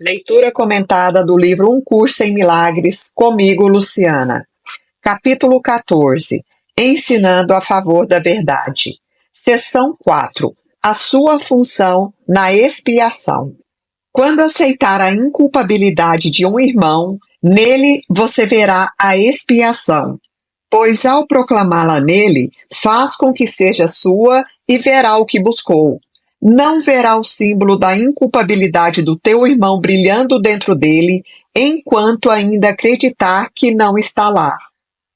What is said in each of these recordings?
Leitura comentada do livro Um Curso em Milagres, comigo, Luciana. Capítulo 14. Ensinando a favor da verdade. Seção 4. A sua função na expiação. Quando aceitar a inculpabilidade de um irmão, nele você verá a expiação, pois ao proclamá-la nele, faz com que seja sua e verá o que buscou. Não verá o símbolo da inculpabilidade do teu irmão brilhando dentro dele, enquanto ainda acreditar que não está lá.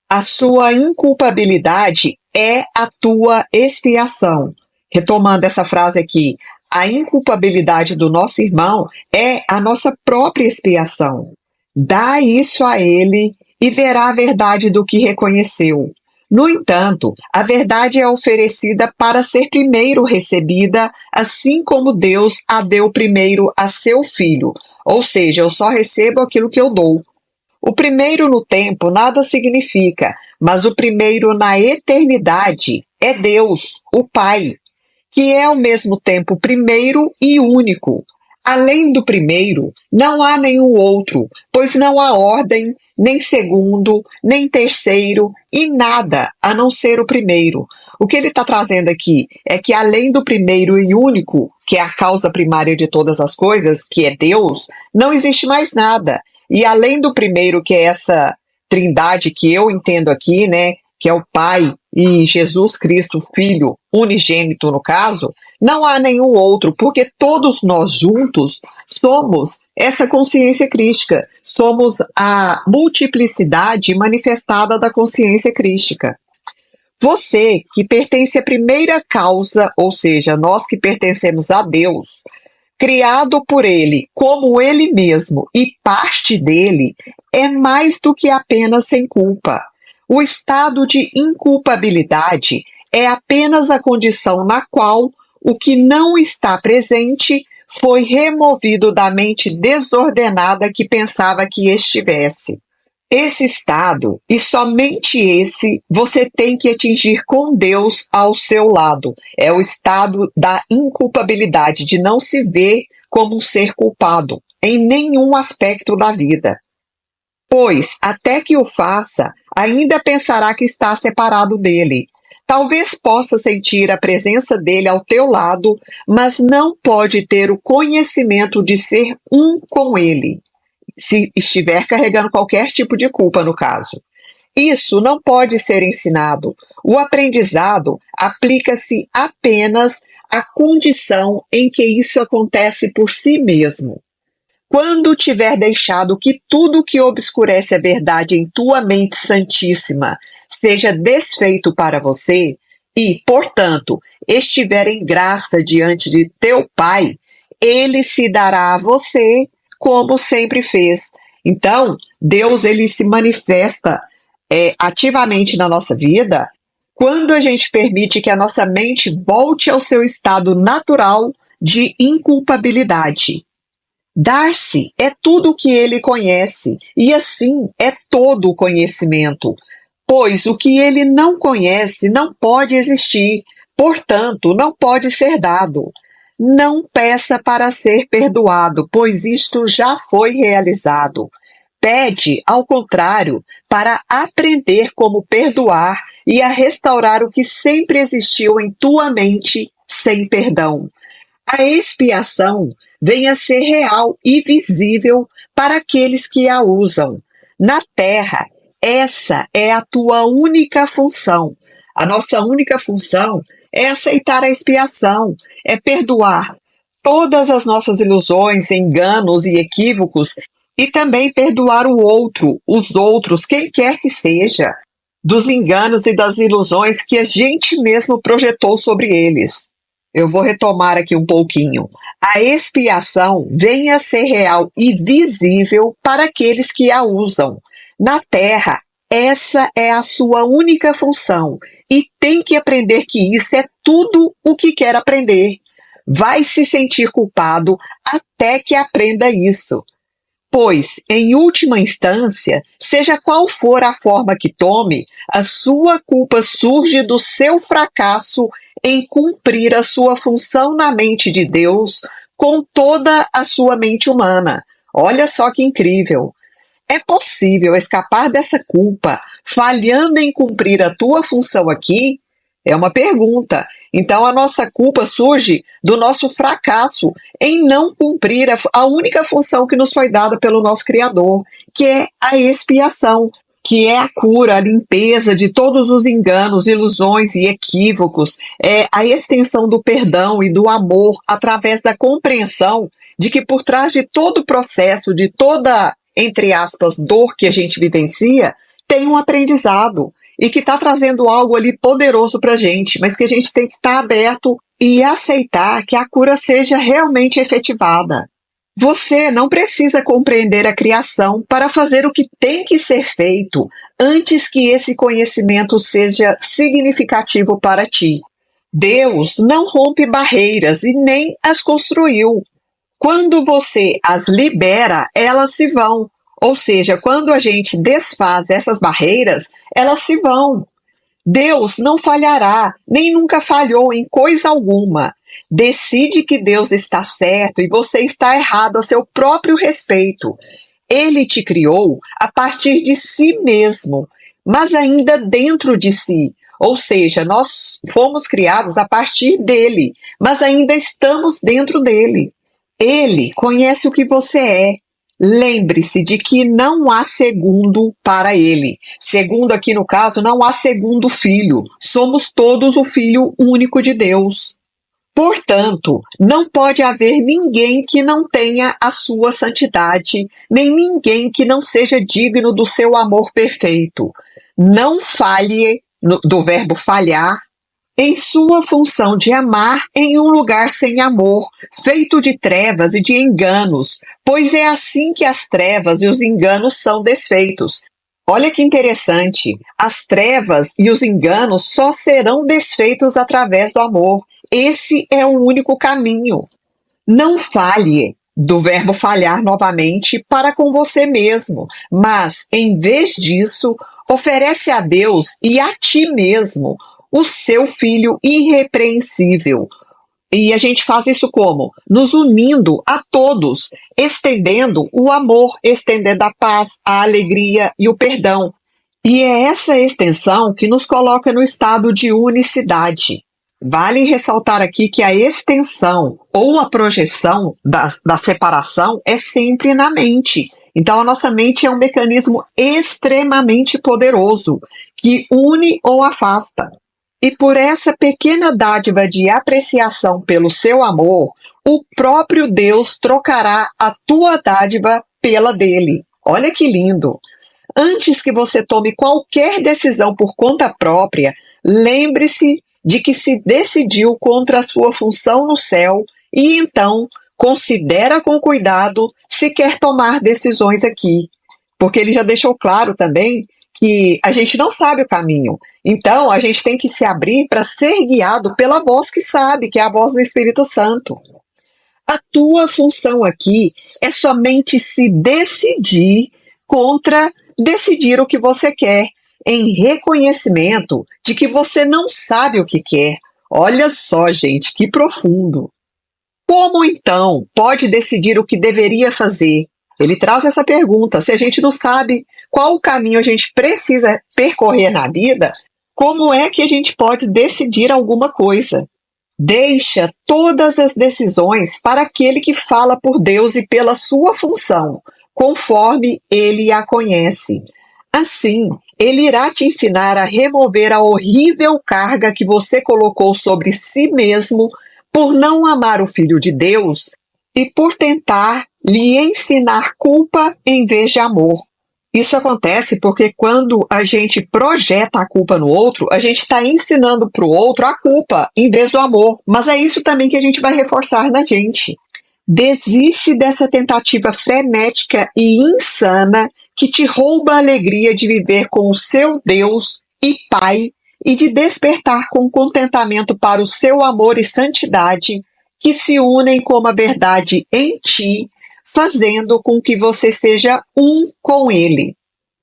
A sua inculpabilidade é a tua expiação. Retomando essa frase aqui, a inculpabilidade do nosso irmão é a nossa própria expiação. Dá isso a ele e verá a verdade do que reconheceu. No entanto, a verdade é oferecida para ser primeiro recebida, assim como Deus a deu primeiro a seu filho. Ou seja, eu só recebo aquilo que eu dou. O primeiro no tempo nada significa, mas o primeiro na eternidade é Deus, o Pai, que é ao mesmo tempo primeiro e único. Além do primeiro, não há nenhum outro, pois não há ordem, nem segundo, nem terceiro, e nada a não ser o primeiro. O que ele está trazendo aqui é que além do primeiro e único, que é a causa primária de todas as coisas, que é Deus, não existe mais nada. E além do primeiro, que é essa trindade que eu entendo aqui, né, que é o Pai e Jesus Cristo, Filho, unigênito no caso, não há nenhum outro, porque todos nós juntos somos essa consciência crística, somos a multiplicidade manifestada da consciência crística. Você que pertence à primeira causa, ou seja, nós que pertencemos a Deus, criado por Ele como Ele mesmo e parte dele, é mais do que apenas sem culpa. O estado de inculpabilidade é apenas a condição na qual o que não está presente foi removido da mente desordenada que pensava que estivesse. Esse estado, e somente esse, você tem que atingir com Deus ao seu lado. É o estado da inculpabilidade, de não se ver como um ser culpado em nenhum aspecto da vida. Pois, até que o faça, ainda pensará que está separado dele. Talvez possa sentir a presença dele ao teu lado, mas não pode ter o conhecimento de ser um com ele, se estiver carregando qualquer tipo de culpa, no caso. Isso não pode ser ensinado. O aprendizado aplica-se apenas à condição em que isso acontece por si mesmo. Quando tiver deixado que tudo que obscurece a verdade em tua mente santíssima seja desfeito para você e, portanto, estiver em graça diante de teu Pai, ele se dará a você como sempre fez. Então, Deus ele se manifesta ativamente na nossa vida quando a gente permite que a nossa mente volte ao seu estado natural de inculpabilidade. Dar-se é tudo o que ele conhece, e assim é todo o conhecimento, pois o que ele não conhece não pode existir, portanto, não pode ser dado. Não peça para ser perdoado, pois isto já foi realizado. Pede, ao contrário, para aprender como perdoar e a restaurar o que sempre existiu em tua mente sem perdão. A expiação vem a ser real e visível para aqueles que a usam. Na Terra, essa é a tua única função. A nossa única função é aceitar a expiação, é perdoar todas as nossas ilusões, enganos e equívocos e também perdoar o outro, os outros, quem quer que seja, dos enganos e das ilusões que a gente mesmo projetou sobre eles. Eu vou retomar aqui um pouquinho. A expiação vem a ser real e visível para aqueles que a usam. Na Terra, essa é a sua única função e tem que aprender que isso é tudo o que quer aprender. Vai se sentir culpado até que aprenda isso. Pois, em última instância, seja qual for a forma que tome, a sua culpa surge do seu fracasso em cumprir a sua função na mente de Deus com toda a sua mente humana. Olha só que incrível! É possível escapar dessa culpa falhando em cumprir a tua função aqui? É uma pergunta. Então, a nossa culpa surge do nosso fracasso em não cumprir a única função que nos foi dada pelo nosso Criador, que é a expiação, que é a cura, a limpeza de todos os enganos, ilusões e equívocos, é a extensão do perdão e do amor através da compreensão de que por trás de todo o processo, de toda, entre aspas, dor que a gente vivencia, tem um aprendizado e que está trazendo algo ali poderoso para a gente, mas que a gente tem que estar aberto e aceitar que a cura seja realmente efetivada. Você não precisa compreender a criação para fazer o que tem que ser feito antes que esse conhecimento seja significativo para ti. Deus não rompe barreiras e nem as construiu. Quando você as libera, elas se vão. Ou seja, quando a gente desfaz essas barreiras, elas se vão. Deus não falhará, nem nunca falhou em coisa alguma. Decide que Deus está certo e você está errado a seu próprio respeito. Ele te criou a partir de si mesmo, mas ainda dentro de si. Ou seja, nós fomos criados a partir dele, mas ainda estamos dentro dele. Ele conhece o que você é. Lembre-se de que não há segundo para ele. Segundo aqui no caso, não há segundo filho. Somos todos o Filho único de Deus. Portanto, não pode haver ninguém que não tenha a sua santidade, nem ninguém que não seja digno do seu amor perfeito. Não falhe, do verbo falhar, em sua função de amar em um lugar sem amor, feito de trevas e de enganos, pois é assim que as trevas e os enganos são desfeitos. Olha que interessante, as trevas e os enganos só serão desfeitos através do amor. Esse é o único caminho. Não falhe, do verbo falhar novamente, para com você mesmo, mas, em vez disso, oferece a Deus e a ti mesmo o seu Filho irrepreensível. E a gente faz isso como? Nos unindo a todos, estendendo o amor, estendendo a paz, a alegria e o perdão. E é essa extensão que nos coloca no estado de unicidade. Vale ressaltar aqui que a extensão ou a projeção da separação é sempre na mente. Então, a nossa mente é um mecanismo extremamente poderoso que une ou afasta. E por essa pequena dádiva de apreciação pelo seu amor, o próprio Deus trocará a tua dádiva pela dele. Olha que lindo! Antes que você tome qualquer decisão por conta própria, lembre-se de que se decidiu contra a sua função no céu e então considera com cuidado se quer tomar decisões aqui. Porque ele já deixou claro também que a gente não sabe o caminho. Então, a gente tem que se abrir para ser guiado pela voz que sabe, que é a voz do Espírito Santo. A tua função aqui é somente se decidir contra decidir o que você quer, em reconhecimento de que você não sabe o que quer. Olha só, gente, que profundo. Como então pode decidir o que deveria fazer? Ele traz essa pergunta. Se a gente não sabe qual o caminho a gente precisa percorrer na vida, como é que a gente pode decidir alguma coisa? Deixa todas as decisões para aquele que fala por Deus e pela sua função, conforme ele a conhece. Assim, ele irá te ensinar a remover a horrível carga que você colocou sobre si mesmo por não amar o Filho de Deus e por tentar lhe ensinar culpa em vez de amor. Isso acontece porque quando a gente projeta a culpa no outro, a gente está ensinando para o outro a culpa em vez do amor. Mas é isso também que a gente vai reforçar na gente. Desiste dessa tentativa frenética e insana que te rouba a alegria de viver com o seu Deus e Pai e de despertar com contentamento para o seu amor e santidade que se unem como a verdade em ti, fazendo com que você seja um com Ele.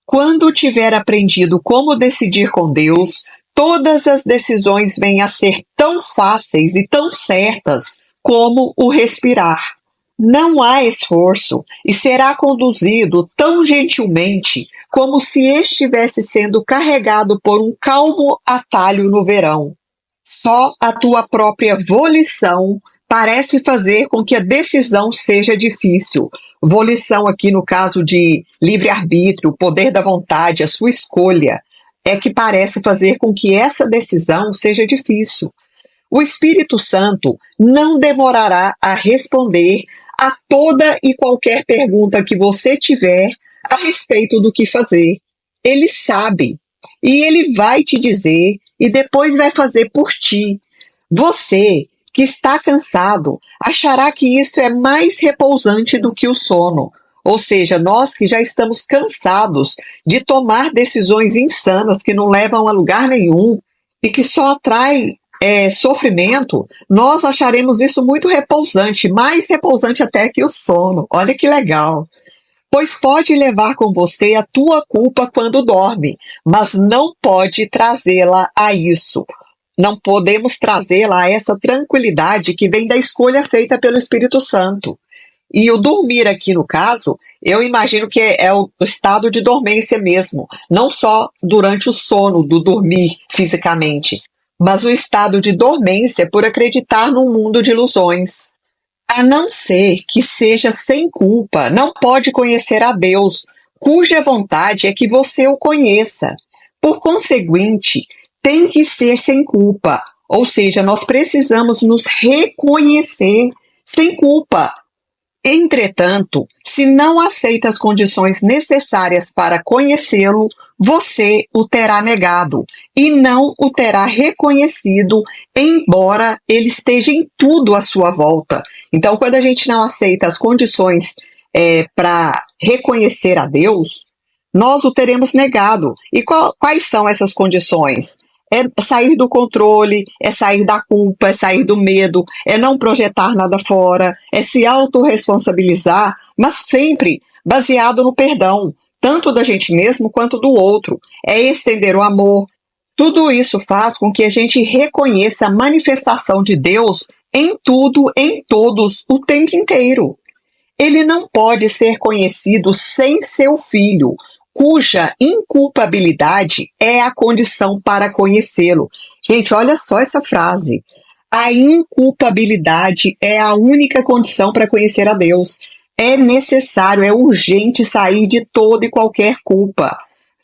Quando tiver aprendido como decidir com Deus, todas as decisões vêm a ser tão fáceis e tão certas como o respirar. Não há esforço e será conduzido tão gentilmente como se estivesse sendo carregado por um calmo atalho no verão. Só a tua própria volição parece fazer com que a decisão seja difícil. Volição aqui no caso de livre-arbítrio, poder da vontade, a sua escolha, é que parece fazer com que essa decisão seja difícil. O Espírito Santo não demorará a responder a toda e qualquer pergunta que você tiver a respeito do que fazer. Ele sabe e ele vai te dizer e depois vai fazer por ti. Você que está cansado achará que isso é mais repousante do que o sono. Ou seja, nós que já estamos cansados de tomar decisões insanas que não levam a lugar nenhum e que só atraem sofrimento, nós acharemos isso muito repousante, mais repousante até que o sono. Olha que legal! Pois pode levar com você a tua culpa quando dorme, mas não pode trazê-la a isso. Não podemos trazê-la a essa tranquilidade que vem da escolha feita pelo Espírito Santo. E o dormir aqui, no caso, eu imagino que é o estado de dormência mesmo, não só durante o sono, do dormir fisicamente, mas o estado de dormência por acreditar num mundo de ilusões. A não ser que seja sem culpa, não pode conhecer a Deus, cuja vontade é que você o conheça. Por conseguinte, tem que ser sem culpa, ou seja, nós precisamos nos reconhecer sem culpa. Entretanto, se não aceita as condições necessárias para conhecê-lo, você o terá negado e não o terá reconhecido, embora ele esteja em tudo à sua volta. Então, quando a gente não aceita as condições para reconhecer a Deus, nós o teremos negado. E quais são essas condições? É sair do controle, é sair da culpa, é sair do medo, é não projetar nada fora, é se autorresponsabilizar, mas sempre baseado no perdão, tanto da gente mesmo quanto do outro. É estender o amor. Tudo isso faz com que a gente reconheça a manifestação de Deus em tudo, em todos, o tempo inteiro. Ele não pode ser conhecido sem seu filho, cuja inculpabilidade é a condição para conhecê-lo. Gente, olha só essa frase. A inculpabilidade é a única condição para conhecer a Deus. É necessário, é urgente sair de toda e qualquer culpa.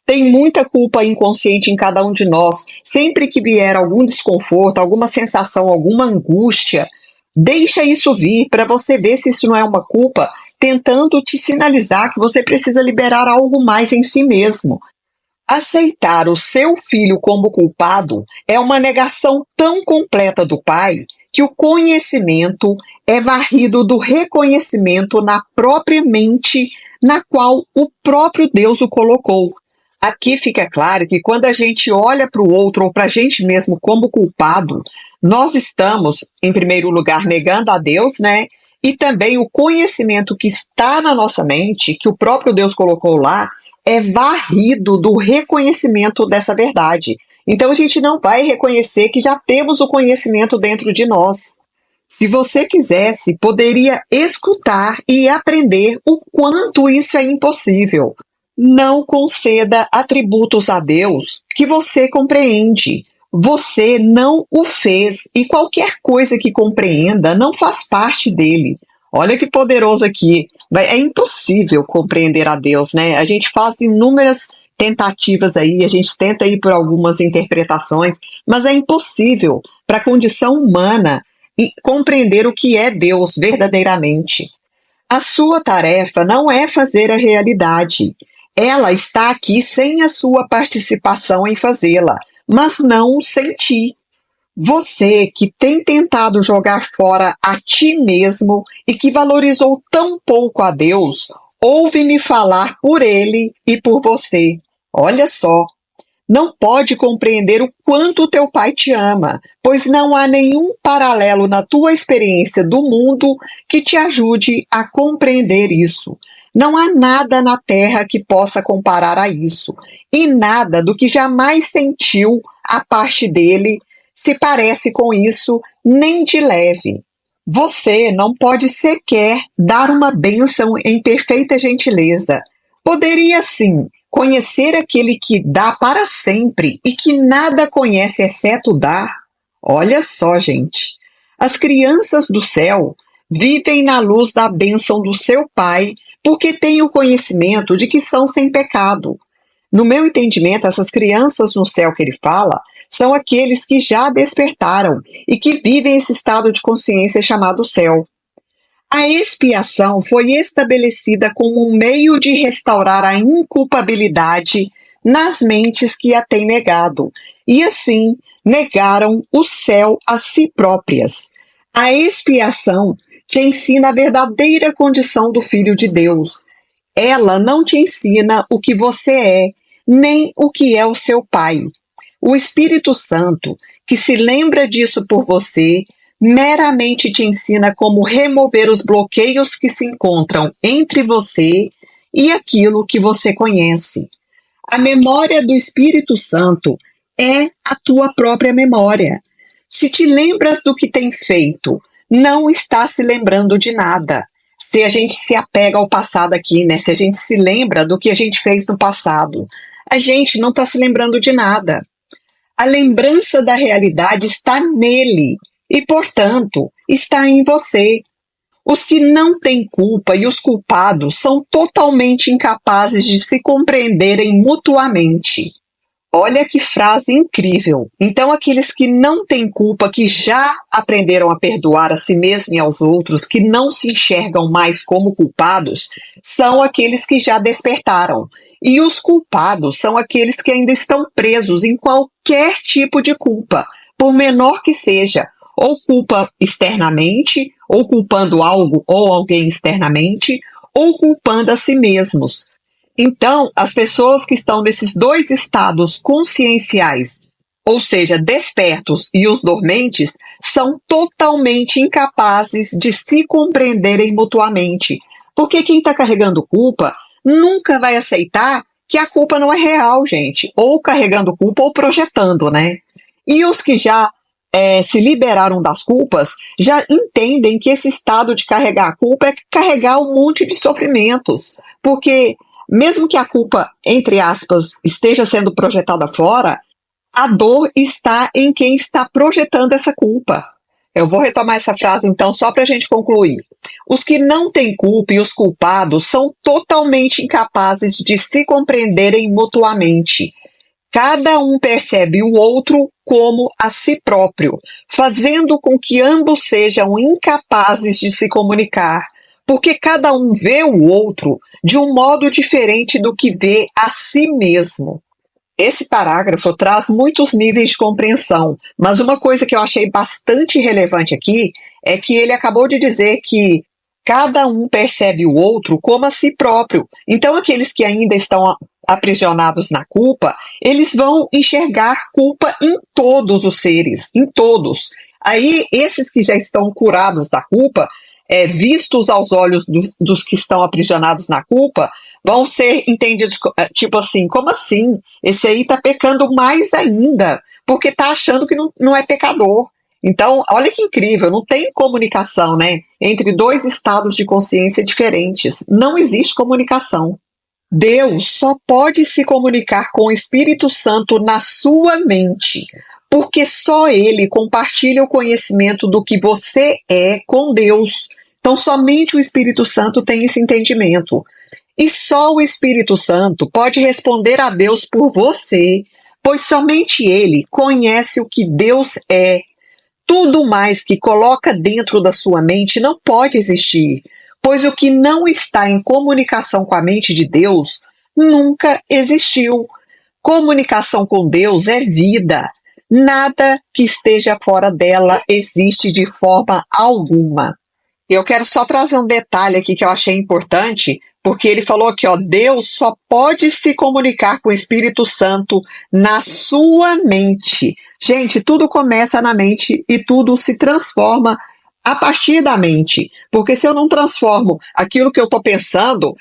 Tem muita culpa inconsciente em cada um de nós. Sempre que vier algum desconforto, alguma sensação, alguma angústia, deixa isso vir para você ver se isso não é uma culpa, tentando te sinalizar que você precisa liberar algo mais em si mesmo. Aceitar o seu filho como culpado é uma negação tão completa do Pai que o conhecimento é varrido do reconhecimento na própria mente na qual o próprio Deus o colocou. Aqui fica claro que quando a gente olha para o outro ou para a gente mesmo como culpado, nós estamos, em primeiro lugar, negando a Deus, né? E também o conhecimento que está na nossa mente, que o próprio Deus colocou lá, é varrido do reconhecimento dessa verdade. Então a gente não vai reconhecer que já temos o conhecimento dentro de nós. Se você quisesse, poderia escutar e aprender o quanto isso é impossível. Não conceda atributos a Deus que você compreende. Você não o fez e qualquer coisa que compreenda não faz parte dele. Olha que poderoso aqui. É impossível compreender a Deus, né? A gente faz inúmeras tentativas aí, a gente tenta ir por algumas interpretações, mas é impossível para a condição humana compreender o que é Deus verdadeiramente. A sua tarefa não é fazer a realidade. Ela está aqui sem a sua participação em fazê-la, mas não sentir. Você que tem tentado jogar fora a ti mesmo e que valorizou tão pouco a Deus, ouve-me falar por ele e por você. Olha só, não pode compreender o quanto teu pai te ama, pois não há nenhum paralelo na tua experiência do mundo que te ajude a compreender isso. Não há nada na terra que possa comparar a isso, e nada do que jamais sentiu a parte dele se parece com isso, nem de leve. Você não pode sequer dar uma bênção em perfeita gentileza. Poderia sim conhecer aquele que dá para sempre e que nada conhece exceto dar? Olha só, gente. As crianças do céu vivem na luz da bênção do seu Pai, porque têm o conhecimento de que são sem pecado. No meu entendimento, essas crianças no céu que ele fala são aqueles que já despertaram e que vivem esse estado de consciência chamado céu. A expiação foi estabelecida como um meio de restaurar a inculpabilidade nas mentes que a têm negado, e assim negaram o céu a si próprias. A expiação te ensina a verdadeira condição do Filho de Deus. Ela não te ensina o que você é, nem o que é o seu Pai. O Espírito Santo, que se lembra disso por você, meramente te ensina como remover os bloqueios que se encontram entre você e aquilo que você conhece. A memória do Espírito Santo é a tua própria memória. Se te lembras do que tem feito, não está se lembrando de nada. Se a gente se apega ao passado aqui, né? Se a gente se lembra do que a gente fez no passado, a gente não está se lembrando de nada. A lembrança da realidade está nele e, portanto, está em você. Os que não têm culpa e os culpados são totalmente incapazes de se compreenderem mutuamente. Olha que frase incrível! Então, aqueles que não têm culpa, que já aprenderam a perdoar a si mesmo e aos outros, que não se enxergam mais como culpados, são aqueles que já despertaram. E os culpados são aqueles que ainda estão presos em qualquer tipo de culpa, por menor que seja, ou culpa externamente, ou culpando algo ou alguém externamente, ou culpando a si mesmos. Então, as pessoas que estão nesses dois estados conscienciais, ou seja, despertos e os dormentes, são totalmente incapazes de se compreenderem mutuamente. Porque quem está carregando culpa nunca vai aceitar que a culpa não é real, gente. Ou carregando culpa ou projetando, né? E os que já se liberaram das culpas já entendem que esse estado de carregar a culpa é carregar um monte de sofrimentos. Porque mesmo que a culpa, entre aspas, esteja sendo projetada fora, a dor está em quem está projetando essa culpa. Eu vou retomar essa frase então só para a gente concluir. Os que não têm culpa e os culpados são totalmente incapazes de se compreenderem mutuamente. Cada um percebe o outro como a si próprio, fazendo com que ambos sejam incapazes de se comunicar, porque cada um vê o outro de um modo diferente do que vê a si mesmo. Esse parágrafo traz muitos níveis de compreensão, mas uma coisa que eu achei bastante relevante aqui é que ele acabou de dizer que cada um percebe o outro como a si próprio. Então, aqueles que ainda estão aprisionados na culpa, eles vão enxergar culpa em todos os seres, em todos. Aí, esses que já estão curados da culpa, vistos aos olhos dos que estão aprisionados na culpa, vão ser entendidos tipo assim, como assim? Esse aí está pecando mais ainda, porque está achando que não é pecador. Então, olha que incrível, não tem comunicação, né? Entre dois estados de consciência diferentes. Não existe comunicação. Deus só pode se comunicar com o Espírito Santo na sua mente, porque só Ele compartilha o conhecimento do que você é com Deus. Então, somente o Espírito Santo tem esse entendimento. E só o Espírito Santo pode responder a Deus por você, pois somente Ele conhece o que Deus é. Tudo mais que coloca dentro da sua mente não pode existir, pois o que não está em comunicação com a mente de Deus nunca existiu. Comunicação com Deus é vida. Nada que esteja fora dela existe de forma alguma. Eu quero só trazer um detalhe aqui que eu achei importante, porque ele falou aqui, ó, Deus só pode se comunicar com o Espírito Santo na sua mente. Gente, tudo começa na mente e tudo se transforma a partir da mente. Porque se eu não transformo aquilo que eu estou pensando,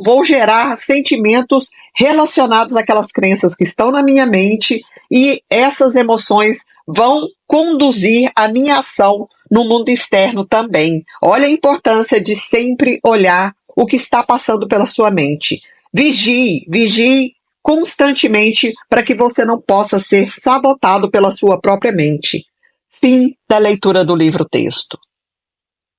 vou gerar sentimentos relacionados àquelas crenças que estão na minha mente e essas emoções vão conduzir a minha ação no mundo externo também. Olha a importância de sempre olhar o que está passando pela sua mente. Vigie constantemente para que você não possa ser sabotado pela sua própria mente. Fim da leitura do livro-texto.